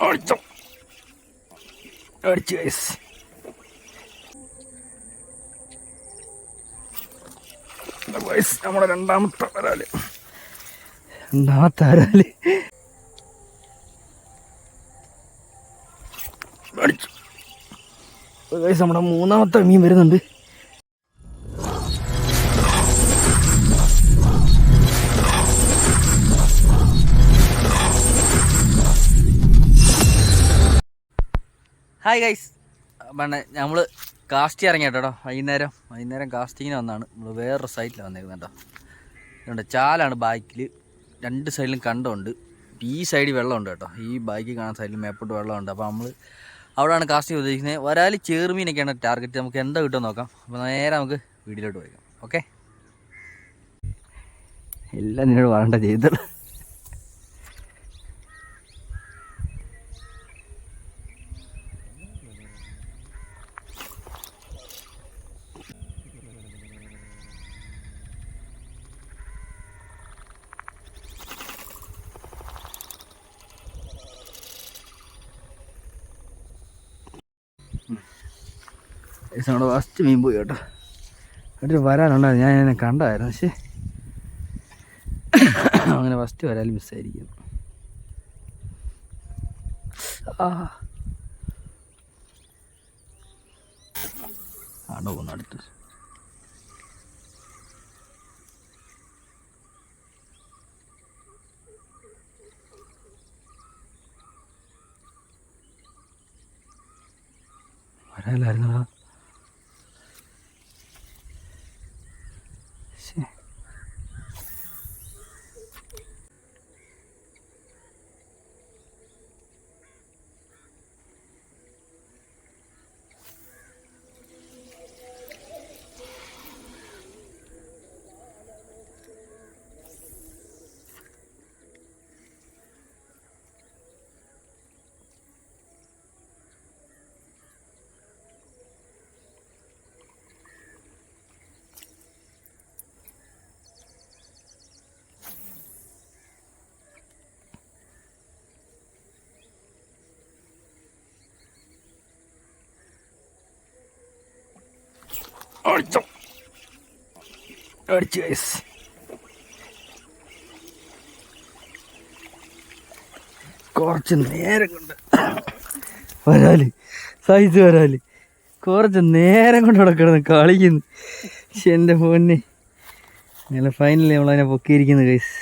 അടിച്ചോ, അടിച്ചു ഗൈസ്. നമ്മുടെ രണ്ടാമത്തെ വരാല് അടിച്ചു ഗൈസ്. നമ്മുടെ മൂന്നാമത്തെ മീൻ വരുന്നുണ്ട്. ഹായ് ഗൈസ്, പിന്നെ നമ്മൾ കാസ്റ്റ് ഇറങ്ങിയ കേട്ടോ. വൈകുന്നേരം കാസ്റ്റിങ്ങിന് വന്നാണ്. നമ്മൾ വേറൊരു സൈറ്റിലാണ് വന്നേക്കുന്നത് കേട്ടോ. ഇതുകൊണ്ട് ചാലാണ് ബാക്കിൽ, രണ്ട് സൈഡിലും കണ്ടമുണ്ട്. ഈ സൈഡിൽ വെള്ളമുണ്ട് കേട്ടോ. ഈ ബാക്കിൽ കാണുന്ന സൈഡിൽ മേപ്പോട്ട് വെള്ളമുണ്ട്. അപ്പോൾ നമ്മൾ അവിടെയാണ് കാസ്റ്റിംഗ് ഉദ്ദേശിക്കുന്നത്. വരാൽ ചെറുമീനൊക്കെയാണ് ടാർഗറ്റ്. നമുക്ക് എന്താ കിട്ടുമെന്ന് നോക്കാം. അപ്പോൾ നേരെ നമുക്ക് വീഡിയോയിലോട്ട് പോയിക്കാം. ഓക്കെ, എല്ലാം നിന്നോട് പറയേണ്ട ചെയ്തത്. നമ്മുടെ ഫസ്റ്റ് മീൻ പോയി കേട്ടോ. എന്നിട്ട് വരാനുണ്ടായിരുന്നു, ഞാൻ എന്നെ കണ്ടായിരുന്നു. പക്ഷേ അങ്ങനെ ഫസ്റ്റ് വരാൽ മിസ്സായിരിക്കും. ആണോ പോകുന്നു അടുത്ത്. വരാലായിരുന്നോ? അടിച്ചോ, അടിച്ചു ഗൈസ്. കുറച്ച് നേരം കൊണ്ട് വരാല്, സൈസ് വരാല് കുറച്ച് നേരം കൊണ്ട് അവിടെ കിടന്ന് കളിക്കുന്നു. പക്ഷെ എൻ്റെ ഫോണിന് അങ്ങനെ ഫൈനലി നമ്മളതിനെ പൊക്കിയിരിക്കുന്നു ഗൈസ്.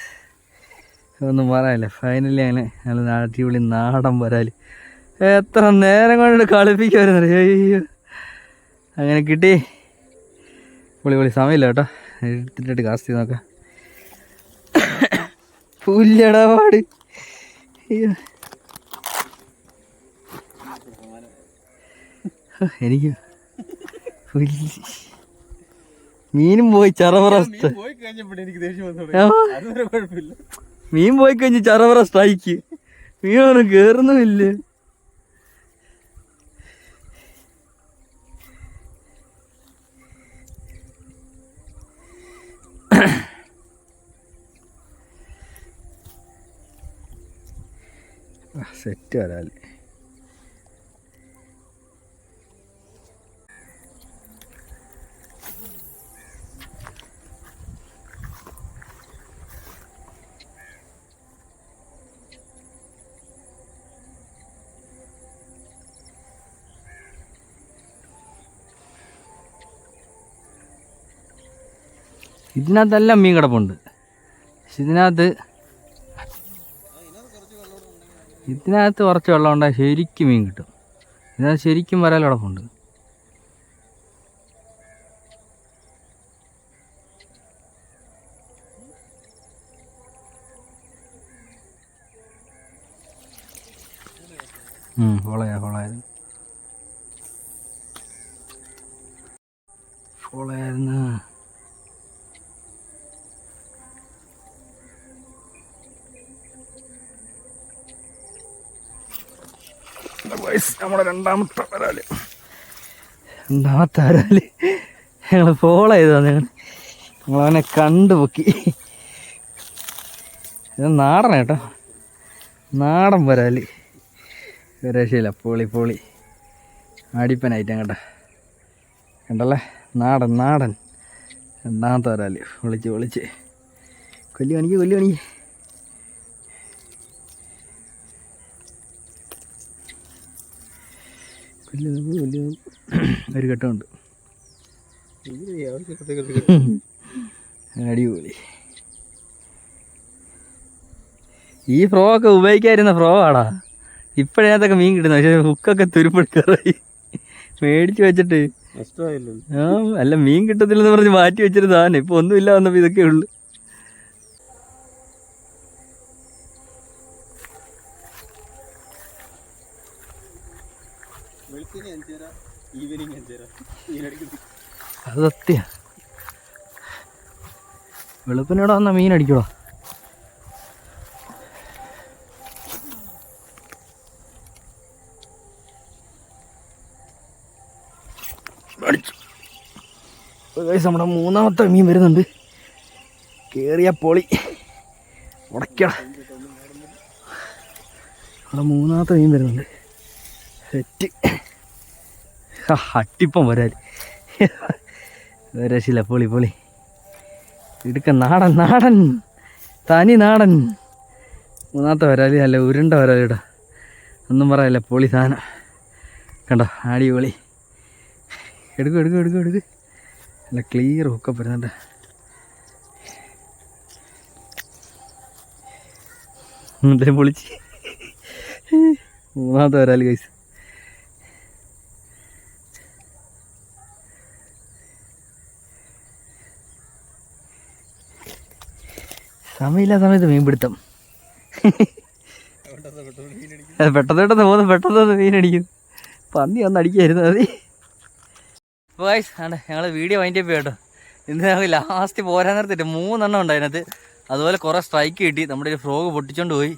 ഒന്നും പറയാനില്ല. ഫൈനലി അങ്ങനെ നല്ല അടിപൊളി നാടൻ വരാല്. എത്ര നേരം കൊണ്ട് കളിപ്പിക്കുമായിരുന്നു. അയ്യോ, അങ്ങനെ കിട്ടി. പൊളി സമയമില്ല കേട്ടോ. എടുത്തിട്ട് കാസ്റ്റ് ചെയ്ത് നോക്കാം. പുല്ലടാ പാട്. എനിക്ക് മീനും പോയി ചറവറ. മീൻ പോയി കഴിഞ്ഞ് ചറവറ സ്ട്രൈക്ക്. മീനൊന്നും കേറുന്നുമില്ല. സെറ്റ് വരാല്. ഇതിനകത്തെല്ലാം മീൻ കിടപ്പുണ്ട്. പക്ഷെ ഇതിനകത്ത് കുറച്ച് വെള്ളം ഉണ്ടായാൽ ശരിക്കും മീൻ കിട്ടും. ഇതിനകത്ത് ശരിക്കും വരാൽ കിടപ്പുണ്ട്. ഫോളായിരുന്നു. നമ്മുടെ രണ്ടാമത്തെ വരാല് ഞങ്ങൾ ഫോളോ ചെയ്തതാണ്. ഞങ്ങളവനെ കണ്ടുപൊക്കി. ഇത് നാടൻ കേട്ടോ, നാടൻ വരാല്. രക്ഷയില്ല. പൊളി പൊളി അടിപ്പനായിട്ടാ കേട്ടോ. കണ്ടല്ലേ, നാടൻ നാടൻ രണ്ടാമത്തെ വരാല്. വിളിച്ച് വിളിച്ച് കൊല്ലി കാണിക്ക് കൊല്ലി കാണിക്ക്. ഒരു ഘട്ടമുണ്ട്. അടിപൊളി. ഈ ഫ്രോ ഒക്കെ ഉപയോഗിക്കാതിരുന്ന ഫ്രോ ആടാ. ഇപ്പോഴതിനകത്തൊക്കെ മീൻ കിട്ടുന്ന, പക്ഷെ ഹുക്കൊക്കെ തുരുപ്പെടുക്കാറായി മേടിച്ച് വെച്ചിട്ട്. ആ അല്ല, മീൻ കിട്ടത്തില്ലെന്ന് പറഞ്ഞ് മാറ്റി വെച്ചിരുന്ന സാധനം ഇപ്പൊ ഒന്നുമില്ല വന്നപ്പോ ഇതൊക്കെ ഉള്ളു. അത് സത്യ. വെളുപ്പിനോടെ വന്ന മീൻ അടിക്കോളാം. നമ്മുടെ മൂന്നാമത്തെ മീൻ വരുന്നുണ്ട്. കേറിയ പൊളി ഉടയ്ക്കട. നമ്മുടെ മൂന്നാമത്തെ മീൻ വരുന്നുണ്ട്. സെറ്റ് അട്ടിപ്പം വരാല്. രക്ഷയില്ല. പൊളി പൊളി ഇടുക്ക. നാടൻ നാടൻ തനി നാടൻ. മൂന്നാമത്തെ വരാല്. അല്ല ഉരുണ്ട വരാലിടാ, ഒന്നും പറയാല്ല. പൊളി സാധനം കണ്ടോ, അടിപൊളി. എടുക്കും എടുക്കും എടുക്കും എടുക്ക്. നല്ല ക്ലിയർ ഹുക്കപ്പ് വരുന്നുണ്ട്. എന്തായാലും പൊളിച്ച്. മൂന്നാമത്തെ വരാല് ഗൈസ്. സമയമില്ല സമയത്ത് മീൻ പിടുത്തം. പെട്ടെന്ന് പെട്ടെന്ന് പോകുന്നു, പെട്ടെന്ന് മീനടിക്കുന്നു. പന്നി വന്ന് അടിക്കായിരുന്നു മതി. അപ്പോൾ ഗൈസ് ആണ് ഞങ്ങൾ വീഡിയോ വൈൻഡ് അപ്പ് കേട്ടോ. ഇന്ന് ഞങ്ങൾ ലാസ്റ്റ് പോരാൻ നേരത്തിട്ട് 3 എണ്ണം ഉണ്ട് അതിനകത്ത്. അതുപോലെ കുറേ സ്ട്രൈക്ക് കിട്ടി. നമ്മുടെ ഒരു ഫ്രോഗ് പൊട്ടിച്ചോണ്ട് പോയി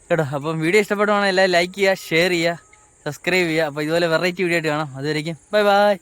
കേട്ടോ. അപ്പം വീഡിയോ ഇഷ്ടപ്പെടുവാണെങ്കിൽ എല്ലാവരും ലൈക്ക് ചെയ്യുക, ഷെയർ ചെയ്യുക, സബ്സ്ക്രൈബ് ചെയ്യുക. അപ്പോൾ ഇതുപോലെ വെറൈറ്റി വീഡിയോ ആയിട്ട് കാണാം. അതുവരേക്കും ബൈ ബൈ.